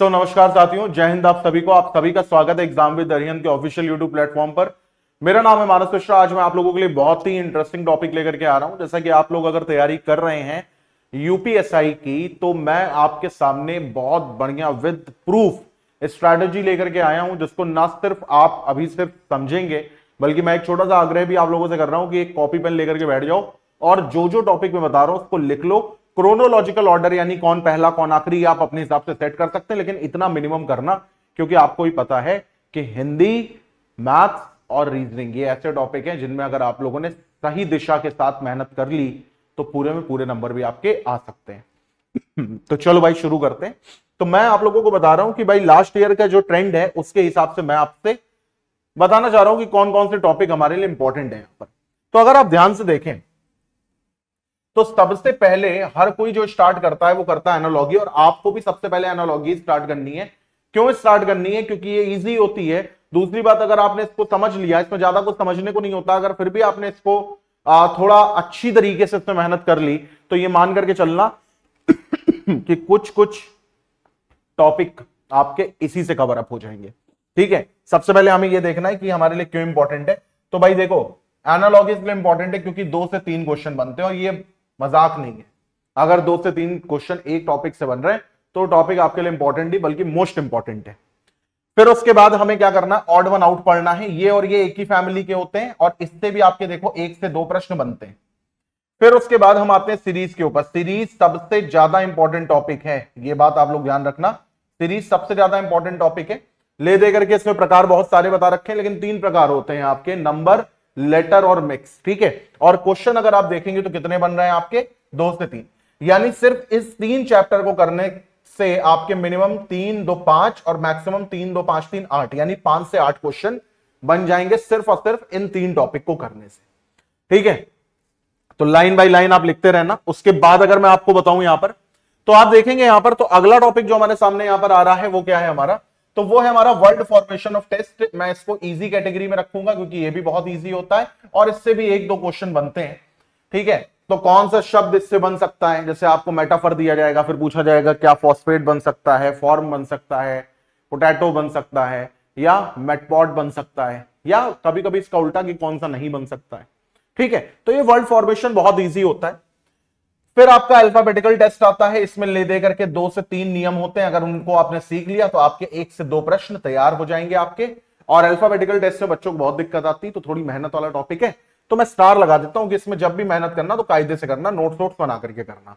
नमस्कार साथियों, जय हिंद। आप सभी का स्वागत है एग्जाम विद अरिहंत के ऑफिशियल यूट्यूब प्लेटफॉर्म पर। मेरा नाम है मानस मिश्रा। आज मैं आप लोगों के लिए बहुत ही इंटरेस्टिंग टॉपिक लेकर के आ रहा हूं। जैसा कि आप लोग अगर तैयारी कर रहे हैं यूपीएसआई की, तो मैं आपके सामने बहुत बढ़िया विद प्रूफ स्ट्रैटेजी लेकर के आया हूं, जिसको ना सिर्फ आप अभी सिर्फ समझेंगे, बल्कि मैं एक छोटा सा आग्रह भी आप लोगों से कर रहा हूं कि एक कॉपी पेन लेकर के बैठ जाओ और जो जो टॉपिक मैं बता रहा हूं उसको लिख लो। क्रोनोलॉजिकल ऑर्डर यानी कौन पहला कौन आखिरी आप अपने हिसाब से सेट कर सकते हैं, लेकिन इतना मिनिमम करना, क्योंकि आपको ही पता है कि हिंदी, मैथ्स और रीजनिंग ये ऐसे टॉपिक हैं जिनमें अगर आप लोगों ने सही दिशा के साथ मेहनत कर ली तो पूरे में पूरे नंबर भी आपके आ सकते हैं। तो चलो भाई शुरू करते हैं। तो मैं आप लोगों को बता रहा हूं कि भाई लास्ट ईयर का जो ट्रेंड है उसके हिसाब से मैं आपसे बताना चाह रहा हूं कि कौन कौन से टॉपिक हमारे लिए इंपॉर्टेंट है यहां पर। तो अगर आप ध्यान से देखें तो सबसे पहले हर कोई जो स्टार्ट करता है वो करता है एनालॉजी, और आपको भी सबसे पहले एनालॉजी स्टार्ट करनी है। क्यों स्टार्ट करनी है? क्योंकि ये इजी होती है। दूसरी बात, अगर आपने इसको समझ लिया, इसमें ज्यादा कुछ समझने को नहीं होता, अगर फिर भी आपने इसको थोड़ा अच्छी तरीके से इसमें मेहनत कर ली, तो ये मान करके चलना कि कुछ कुछ टॉपिक आपके इसी से कवर अप हो जाएंगे। ठीक है, सबसे पहले हमें ये देखना है कि हमारे लिए क्यों इंपॉर्टेंट है। तो भाई देखो, एनालॉजी इसलिए इंपॉर्टेंट है क्योंकि 2 से 3 क्वेश्चन बनते हैं, और ये मजाक नहीं है। अगर 2 से 3 क्वेश्चन एक टॉपिक से बन रहे हैं तो टॉपिक आपके लिए इंपॉर्टेंट ही बल्कि मोस्ट इंपॉर्टेंट है। फिर उसके बाद हमें क्या करना है, ऑड वन आउट पढ़ना है। ये और ये एक ही फैमिली के होते हैं और इससे भी आपके देखो 1 से 2 प्रश्न बनते हैं। फिर उसके बाद हम आते हैं सीरीज के ऊपर। सीरीज सबसे ज्यादा इंपॉर्टेंट टॉपिक है, ये बात आप लोग ध्यान रखना। सीरीज सबसे ज्यादा इंपॉर्टेंट टॉपिक है। ले दे करके इसमें प्रकार बहुत सारे बता रखे हैं, लेकिन 3 प्रकार होते हैं आपके, नंबर, लेटर और मिक्स। ठीक है, और क्वेश्चन अगर आप देखेंगे तो कितने बन रहे हैं आपके, 2 से 3। यानी सिर्फ इस 3 चैप्टर को करने से आपके मिनिमम 3, 2, 5 और मैक्सिमम 3, 2, 5, 3, 8 यानी 5 से 8 क्वेश्चन बन जाएंगे सिर्फ और सिर्फ इन 3 टॉपिक को करने से। ठीक है, तो लाइन बाय लाइन आप लिखते रहना। उसके बाद अगर मैं आपको बताऊं यहां पर, तो आप देखेंगे यहां पर, तो अगला टॉपिक जो हमारे सामने यहां पर आ रहा है वो क्या है हमारा, तो वो है हमारा वर्ड फॉर्मेशन ऑफ टेस्ट। मैं इसको इजी कैटेगरी में रखूंगा क्योंकि ये भी बहुत इजी होता है और इससे भी 1-2 क्वेश्चन बनते हैं। ठीक है, तो कौन सा शब्द इससे बन सकता है, जैसे आपको मेटाफर दिया जाएगा, फिर पूछा जाएगा क्या फॉस्फेट बन सकता है, फॉर्म बन सकता है, पोटैटो बन सकता है, या मेटपॉट बन सकता है, या कभी कभी इसका उल्टा कि कौन सा नहीं बन सकता है। ठीक है, तो ये वर्ड फॉर्मेशन बहुत इजी होता है। फिर आपका अल्फाबेटिकल टेस्ट आता है। इसमें ले दे करके 2 से 3 नियम होते हैं, अगर उनको आपने सीख लिया तो आपके 1 से 2 प्रश्न तैयार हो जाएंगे आपके। और अल्फाबेटिकल टेस्ट में बच्चों को बहुत दिक्कत आती है, तो थोड़ी मेहनत वाला टॉपिक है, तो मैं स्टार लगा देता हूं कि इसमें जब भी मेहनत करना तो कायदे से करना, नोट्स वोट्स बना करके करना।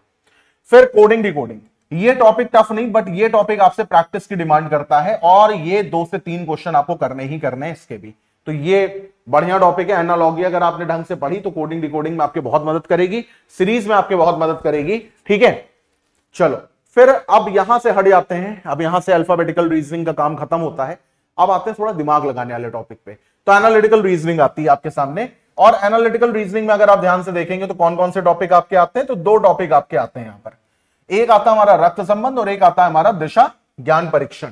फिर कोडिंग डिकोडिंग, ये टॉपिक टफ नहीं, बट ये टॉपिक आपसे प्रैक्टिस की डिमांड करता है, और ये 2 से 3 क्वेश्चन आपको करने ही करने हैं इसके भी। तो ये बढ़िया टॉपिक है। एनालॉजी अगर आपने ढंग से पढ़ी तो कोडिंग डिकोडिंग में आपके बहुत मदद करेगी, सीरीज में आपके बहुत मदद करेगी। ठीक है, चलो फिर अब यहां से हट जाते हैं। अब यहां से अल्फाबेटिकल रीजनिंग का काम खत्म होता है, अब आते हैं थोड़ा दिमाग लगाने वाले टॉपिक पे। तो एनालिटिकल रीजनिंग आती है आपके सामने, और एनालिटिकल रीजनिंग में अगर आप ध्यान से देखेंगे तो कौन कौन से टॉपिक आपके आते हैं, तो 2 टॉपिक आपके आते हैं यहां पर। एक आता है हमारा रक्त संबंध और एक आता है हमारा दिशा ज्ञान परीक्षण।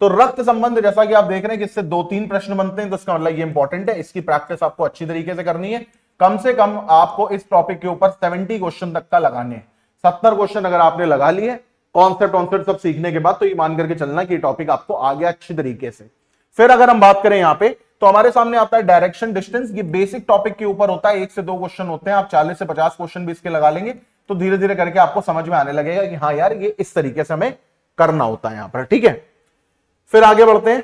तो रक्त संबंध जैसा कि आप देख रहे हैं कि इससे 2-3 प्रश्न बनते हैं, तो इसका मतलब ये इंपॉर्टेंट है। इसकी प्रैक्टिस आपको अच्छी तरीके से करनी है। कम से कम आपको इस टॉपिक के ऊपर 70 क्वेश्चन तक का लगाने हैं। 70 क्वेश्चन अगर आपने लगा लिए कॉन्सेप्ट सब सीखने के बाद, तो ये मान करके चलना कि टॉपिक आपको आ गया अच्छी तरीके से। फिर अगर हम बात करें यहां पे, तो हमारे सामने आता है डायरेक्शन डिस्टेंस। ये बेसिक टॉपिक के ऊपर होता है, 1 से 2 क्वेश्चन होते हैं। आप 40 से 50 क्वेश्चन भी इसके लगा लेंगे तो धीरे धीरे करके आपको समझ में आने लगेगा कि हाँ यार, ये इस तरीके से हमें करना होता है यहां पर। ठीक है, फिर आगे बढ़ते हैं।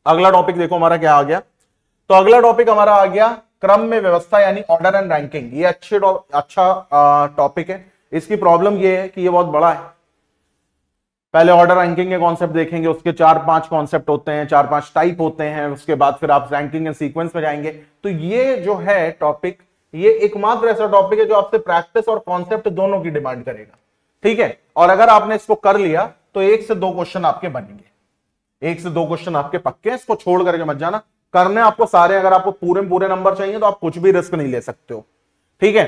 अगला टॉपिक देखो हमारा क्या आ गया, तो अगला टॉपिक हमारा आ गया क्रम में व्यवस्था यानी ऑर्डर एंड रैंकिंग। ये अच्छा टॉपिक है। इसकी प्रॉब्लम ये है कि ये बहुत बड़ा है। पहले ऑर्डर रैंकिंग के कॉन्सेप्ट देखेंगे, उसके 4-5 कॉन्सेप्ट होते हैं, 4-5 टाइप होते हैं। उसके बाद फिर आप रैंकिंग एंड सीक्वेंस में जाएंगे। तो ये जो है टॉपिक, ये एकमात्र ऐसा टॉपिक है जो आपसे प्रैक्टिस और कॉन्सेप्ट दोनों की डिमांड करेगा। ठीक है, और अगर आपने इसको कर लिया तो 1 से 2 क्वेश्चन आपके बनेंगे। 1 से 2 क्वेश्चन आपके पक्के हैं, इसको छोड़ करके मत जाना। करने आपको सारे, अगर आपको पूरे नंबर चाहिए तो आप कुछ भी रिस्क नहीं ले सकते हो। ठीक है,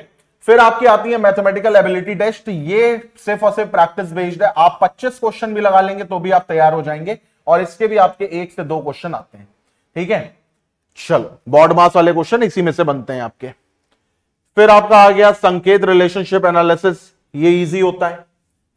फिर आपकी आती है मैथमेटिकल एबिलिटी टेस्ट। ये सिर्फ और सिर्फ प्रैक्टिस बेस्ड है। आप 25 क्वेश्चन भी लगा लेंगे तो भी आप तैयार हो जाएंगे, और इसके भी आपके 1 से 2 क्वेश्चन आते हैं। ठीक है, चलो बॉड मास वाले क्वेश्चन इसी में से बनते हैं आपके। फिर आपका आ गया संकेत रिलेशनशिप एनालिसिस। ये इजी होता है।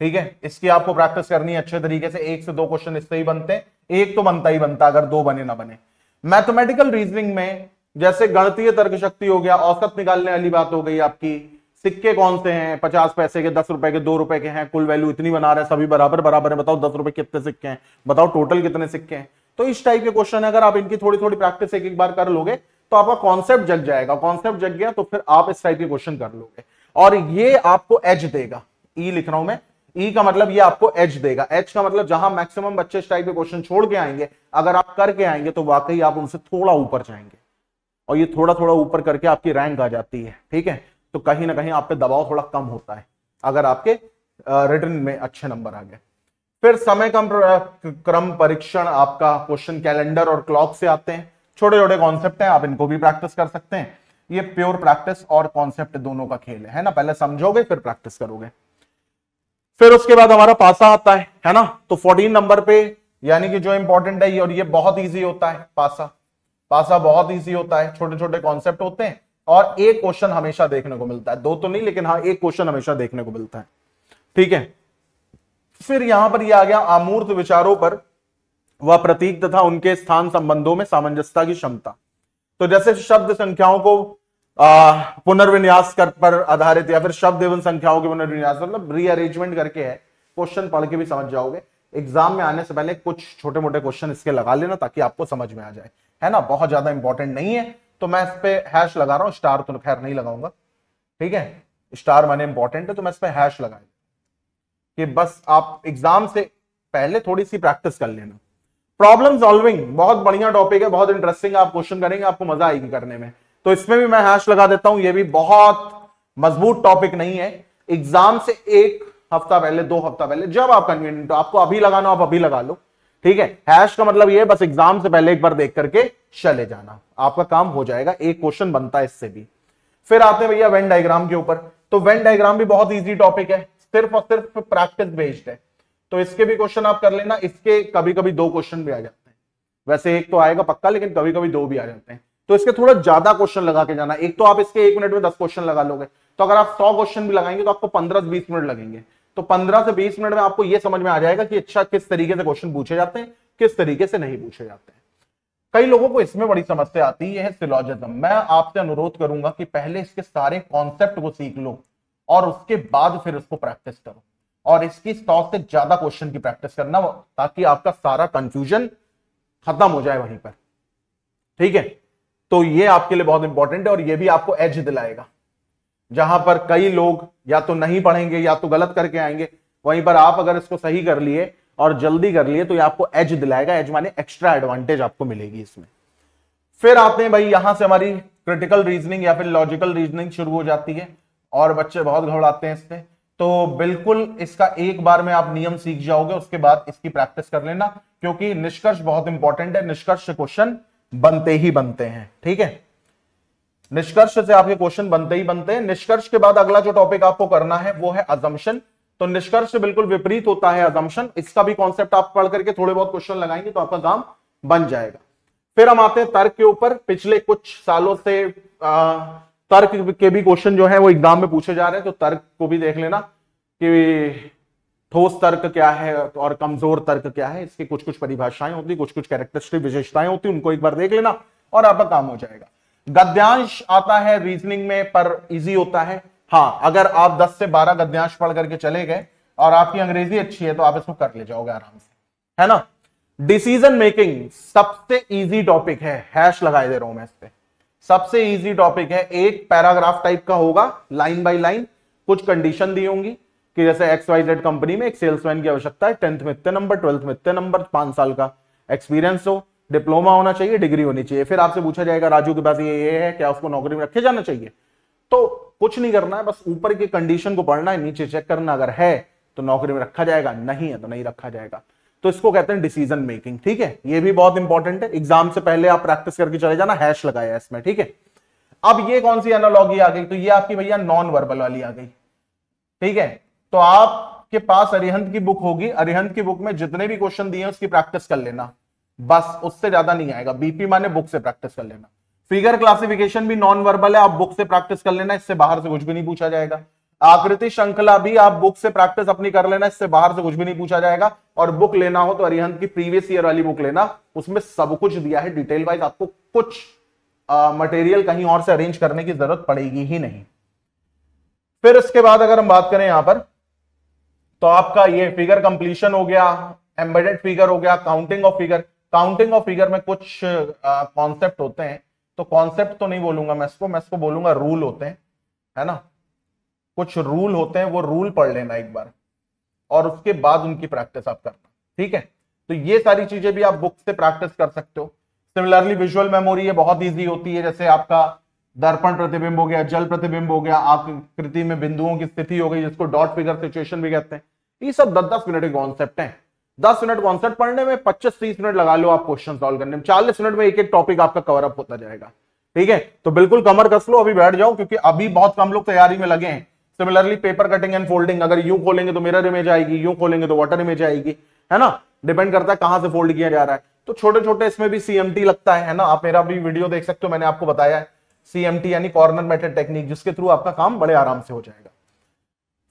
ठीक है, इसकी आपको प्रैक्टिस करनी है अच्छे तरीके से। 1 से 2 क्वेश्चन इससे ही बनते हैं, एक तो बनता ही बनता, अगर 2 बने ना बने। मैथमेटिकल रीजनिंग में जैसे गणितीय तर्क शक्ति हो गया, औसत निकालने वाली बात हो गई आपकी, सिक्के कौन से हैं, 50 पैसे के, 10 रुपए के, 2 रुपए के हैं, कुल वैल्यू इतनी बना रहे हैं, सभी बराबर बराबर है, बताओ 10 रुपए कितने सिक्के हैं, बताओ टोटल कितने सिक्के हैं। तो इस टाइप के क्वेश्चन अगर आप इनकी थोड़ी थोड़ी प्रैक्टिस एक एक बार कर लोगे तो आपका कॉन्सेप्ट जग जाएगा। कॉन्सेप्ट जग गया तो फिर आप इस टाइप के क्वेश्चन कर लोगे और ये आपको एज देगा। ई लिख रहा हूं मैं, ई का मतलब ये आपको एज देगा। एज का मतलब जहां मैक्सिमम बच्चे इस टाइप के क्वेश्चन छोड़ के आएंगे, अगर आप करके आएंगे तो वाकई आप उनसे थोड़ा ऊपर जाएंगे, और ये थोड़ा थोड़ा ऊपर करके आपकी रैंक आ जाती है। ठीक है, तो कहीं ना कहीं आप पे दबाव थोड़ा कम होता है अगर आपके रिटन में अच्छे नंबर आ गए। फिर समय क्रम परीक्षण आपका क्वेश्चन कैलेंडर और क्लॉक से आते हैं। छोटे छोटे कॉन्सेप्ट हैं, आप इनको भी प्रैक्टिस कर सकते हैं। ये प्योर प्रैक्टिस और कॉन्सेप्ट दोनों का खेल है ना, पहले समझोगे फिर प्रैक्टिस करोगे। फिर उसके बाद हमारा पासा आता है ना, तो 14 नंबर पे यानी कि जो इंपॉर्टेंट है, और ये बहुत ईजी होता है। पासा बहुत ईजी होता है, छोटे छोटे कॉन्सेप्ट होते हैं और एक क्वेश्चन हमेशा देखने को मिलता है, 2 तो नहीं लेकिन हाँ एक क्वेश्चन हमेशा देखने को मिलता है। ठीक है, फिर यहां पर ये आ गया अमूर्त विचारों पर वह प्रतीक तथा उनके स्थान संबंधों में सामंजस्यता की क्षमता। तो जैसे शब्द संख्याओं को पुनर्विन्यास कर पर आधारित, या फिर शब्द एवं संख्याओं के पुनर्विन्यास मतलब रीअरेंजमेंट करके है। क्वेश्चन पढ़ के भी समझ जाओगे, एग्जाम में आने से पहले कुछ छोटे मोटे क्वेश्चन इसके लगा लेना ताकि आपको समझ में आ जाए, है ना। बहुत ज्यादा इंपॉर्टेंट नहीं है तो मैं इस पे हैश लगा रहा हूं, स्टार तो खैर नहीं लगाऊंगा। ठीक है, स्टार माने इंपॉर्टेंट है तो मैं इस पे हैश लगाए कि बस आप एग्जाम से पहले थोड़ी सी प्रैक्टिस कर लेना। प्रॉब्लम सॉल्विंग बहुत बढ़िया टॉपिक है, बहुत इंटरेस्टिंग। आप क्वेश्चन करेंगे आपको मजा आएगी करने में, तो इसमें भी मैं हैश लगा देता हूं। ये भी बहुत मजबूत टॉपिक नहीं है, एग्जाम से 1 हफ्ता पहले 2 हफ्ता पहले जब आप कन्वीनियंट हो, आपको अभी लगाना आप अभी लगा लो। ठीक है, हैश का मतलब ये बस एग्जाम से पहले एक बार देख करके चले जाना, आपका काम हो जाएगा। एक क्वेश्चन बनता है इससे भी। फिर आते हैं भैया वेन डायग्राम के ऊपर। तो वेन डायग्राम भी बहुत ईजी टॉपिक है, सिर्फ और सिर्फ प्रैक्टिस बेस्ड है, तो इसके भी क्वेश्चन आप कर लेना। इसके कभी कभी 2 क्वेश्चन भी आ जाते हैं, वैसे एक तो आएगा पक्का लेकिन कभी कभी 2 भी आ जाते हैं, तो इसके थोड़ा ज्यादा क्वेश्चन लगा के जाना। एक तो आप इसके 1 मिनट में 10 क्वेश्चन लगा लोगे, तो अगर आप 100 क्वेश्चन भी लगाएंगे तो आपको 15 से 20 मिनट लगेंगे। तो 15 से 20 मिनट में आपको यह समझ में आ जाएगा कि अच्छा किस तरीके से क्वेश्चन पूछे जाते हैं, किस तरीके से नहीं पूछे जाते हैं। कई लोगों को इसमें बड़ी समस्या आती है सिलोजिज्म। मैं आपसे अनुरोध करूंगा कि पहले इसके सारे कॉन्सेप्ट को सीख लो और उसके बाद फिर उसको प्रैक्टिस करो, और इसकी 100 से ज्यादा क्वेश्चन की प्रैक्टिस करना, ताकि आपका सारा कंफ्यूजन खत्म हो जाए वहीं पर। ठीक है, तो ये आपके लिए बहुत इंपॉर्टेंट है और ये भी आपको एज दिलाएगा। जहां पर कई लोग या तो नहीं पढ़ेंगे या तो गलत करके आएंगे, वहीं पर आप अगर इसको सही कर लिए और जल्दी कर लिए तो ये आपको एज दिलाएगा। एज माने एक्स्ट्रा एडवांटेज आपको मिलेगी इसमें। फिर आते हैं भाई, यहां से हमारी क्रिटिकल रीजनिंग या फिर लॉजिकल रीजनिंग शुरू हो जाती है और बच्चे बहुत घबराते हैं इससे। तो बिल्कुल इसका एक बार में आप नियम सीख जाओगे, उसके बाद इसकी प्रैक्टिस कर लेना, क्योंकि निष्कर्ष बहुत इंपॉर्टेंट है। निष्कर्ष से क्वेश्चन बनते ही बनते हैं। ठीक है, निष्कर्ष से आपके क्वेश्चन बनते ही बनते हैं। निष्कर्ष के बाद अगला जो टॉपिक आपको करना है वो है अजम्पशन। तो निष्कर्ष से बिल्कुल विपरीत होता है अजम्पशन। इसका भी कॉन्सेप्ट आप पढ़ करके थोड़े बहुत क्वेश्चन लगाएंगे तो आपका काम बन जाएगा। फिर हम आते हैं तर्क के ऊपर। पिछले कुछ सालों से तर्क के भी क्वेश्चन जो है वो एग्जाम में पूछे जा रहे हैं, तो तर्क को भी देख लेना कि ठोस तर्क क्या है और कमजोर तर्क क्या है। इसकी कुछ कुछ परिभाषाएं होती, कुछ कुछ कैरेक्टरिस्टिक विशेषताएं होती, उनको एक बार देख लेना और आपका काम हो जाएगा। गद्यांश आता है रीजनिंग में, पर इजी होता है। हाँ, अगर आप 10 से 12 गद्यांश पढ़ करके चले गए और आपकी अंग्रेजी अच्छी है तो आप इसको कर ले जाओगे आराम से, है ना। डिसीजन मेकिंग सबसे इजी टॉपिक है, हैश लगाए दे रहा हूं मैं इस पे। सबसे इजी टॉपिक है, एक पैराग्राफ टाइप का होगा, लाइन बाय लाइन कुछ कंडीशन दी होंगी कि जैसे XYZ कंपनी में एक सेल्समैन की आवश्यकता है, 10th में इतने नंबर, 12th में इतने नंबर, 5 साल का एक्सपीरियंस हो, डिप्लोमा होना चाहिए, डिग्री होनी चाहिए। फिर आपसे पूछा जाएगा राजू के पास ये है, क्या उसको नौकरी में रखे जाना चाहिए? तो कुछ नहीं करना है, बस ऊपर की कंडीशन को पढ़ना है, नीचे चेक करना, अगर है तो नौकरी में रखा जाएगा, नहीं है तो नहीं रखा जाएगा। तो इसको कहते हैं डिसीजन मेकिंग। ठीक है, ये भी बहुत इंपॉर्टेंट है, एग्जाम से पहले आप प्रैक्टिस करके चले जाना, हैश लगाया इसमें। ठीक है, अब ये कौन सी एनालॉजी आ गई? तो ये आपकी भैया नॉन वर्बल वाली आ गई। ठीक है, तो आपके पास अरिहंत की बुक होगी, अरिहंत की बुक में जितने भी क्वेश्चन दिए उसकी प्रैक्टिस कर लेना, बस उससे ज्यादा नहीं आएगा। बीपी माने बुक से प्रैक्टिस कर लेना। फिगर क्लासिफिकेशन भी नॉन वर्बल है, आप बुक से प्रैक्टिस कर लेना, इससे बाहर से कुछ भी नहीं पूछा जाएगा। आकृति श्रृंखला भी आप बुक से प्रैक्टिस अपनी कर लेना, इससे बाहर से कुछ भी नहीं पूछा जाएगा। और बुक लेना हो तो अरिहंत की प्रीवियस ईयर वाली बुक लेना, उसमें सब कुछ दिया है डिटेल वाइज, आपको कुछ मटेरियल कहीं और से अरेंज करने की जरूरत पड़ेगी ही नहीं। फिर इसके बाद अगर हम बात करें यहां पर, तो आपका ये फिगर कंप्लीशन हो गया, एम्बेडेड फिगर हो गया, counting of figure. Counting of figure में कुछ कॉन्सेप्ट होते हैं, तो कॉन्सेप्ट तो नहीं बोलूंगा मैं इसको बोलूंगा रूल होते हैं, है ना। कुछ रूल होते हैं, वो रूल पढ़ लेना एक बार और उसके बाद उनकी प्रैक्टिस आप करना, ठीक है। तो ये सारी चीजें भी आप बुक से प्रैक्टिस कर सकते हो। सिमिलरली विजुअल मेमोरी ये बहुत इजी होती है, जैसे आपका दर्पण प्रतिबिंब हो गया, जल प्रतिबिंब हो गया, आकृति में बिंदुओं की स्थिति हो गई, जिसको डॉट फिगर सिचुएशन भी कहते हैं। ये सब 10-10 मिनट के कॉन्सेप्ट हैं। 10 मिनट कॉन्सेप्ट पढ़ने में 25-30 मिनट लगा लो आप क्वेश्चन सॉल्व करने में, 40 मिनट में एक एक टॉपिक आपका कवर अप होता जाएगा, ठीक है। तो बिल्कुल कमर कस लो, अभी बैठ जाओ, क्योंकि अभी बहुत कम लोग तैयारी में लगे हैं। Similarly paper cutting and folding, अगर यूं खोलेंगे तो मिरर इमेज आएगी, यूं खोलेंगे तो वाटर इमेज आएगी, है ना। डिपेंड करता है कहां से फोल्ड किया जा रहा है। तो छोटे छोटे इसमें भी सीएमटी लगता है ना। आप मेरा भी वीडियो देख सकते हो, मैंने आपको बताया है सीएमटी यानी कॉर्नर मेथड टेक्निक, जिसके थ्रू आपका काम बड़े आराम से हो जाएगा।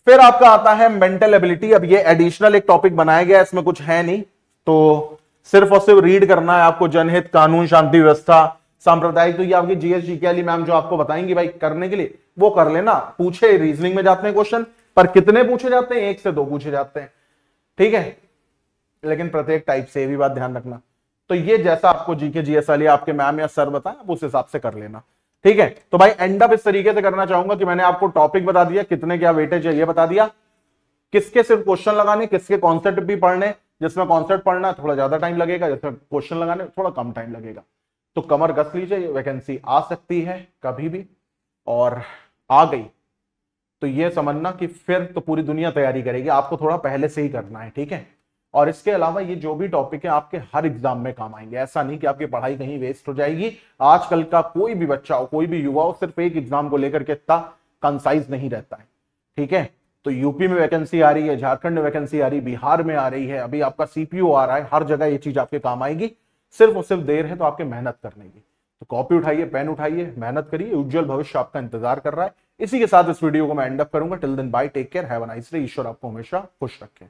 फिर आपका आता है मेंटल एबिलिटी। अब ये एडिशनल एक टॉपिक बनाया गया है, इसमें कुछ है नहीं, तो सिर्फ और सिर्फ रीड करना है आपको। जनहित, कानून, शांति व्यवस्था, सांप्रदायिक, तो ये आपकी जीएस वाली मैम जो आपको बताएंगे भाई करने के लिए, वो कर लेना। पूछे रीजनिंग में जाते हैं क्वेश्चन, पर कितने पूछे जाते हैं? 1 से 2 पूछे जाते हैं, ठीक है, लेकिन प्रत्येक टाइप से, ये भी बात ध्यान रखना। तो ये जैसा आपको जीके जीएस वाली आपके मैम या सर बताएं, आप उस हिसाब से कर लेना, ठीक है। तो भाई एंड अप इस तरीके से करना चाहूंगा कि मैंने आपको टॉपिक बता दिया, कितने क्या वेटेज है ये बता दिया, किसके सिर्फ क्वेश्चन लगाने, किसके कॉन्सेप्ट भी पढ़ने, जिसमें कॉन्सेप्ट पढ़ना थोड़ा ज्यादा टाइम लगेगा, जिसमें क्वेश्चन लगाने थोड़ा कम टाइम लगेगा। तो कमर कस लीजिए, वैकेंसी आ सकती है कभी भी, और आ गई तो ये समझना कि फिर तो पूरी दुनिया तैयारी करेगी, आपको थोड़ा पहले से ही करना है, ठीक है। और इसके अलावा ये जो भी टॉपिक है आपके हर एग्जाम में काम आएंगे, ऐसा नहीं कि आपकी पढ़ाई कहीं वेस्ट हो जाएगी। आजकल का कोई भी बच्चा हो, कोई भी युवा हो, सिर्फ एक एग्जाम को लेकर के इतना कंसाइज नहीं रहता है, ठीक है। तो यूपी में वैकेंसी आ रही है, झारखंड में वैकेंसी आ रही है, बिहार में आ रही है, अभी आपका सीपीओ आ रहा है, हर जगह ये चीज आपके काम आएगी। सिर्फ और सिर्फ देर है तो आपके मेहनत करने की। तो कॉपी उठाइए, पेन उठाइए, मेहनत करिए, उज्जवल भविष्य आपका इंतजार कर रहा है। इसी के साथ इस वीडियो को मैं एंड अप करूंगा। Till then bye, take care, have a nice day. ईश्वर आपको हमेशा खुश रखे।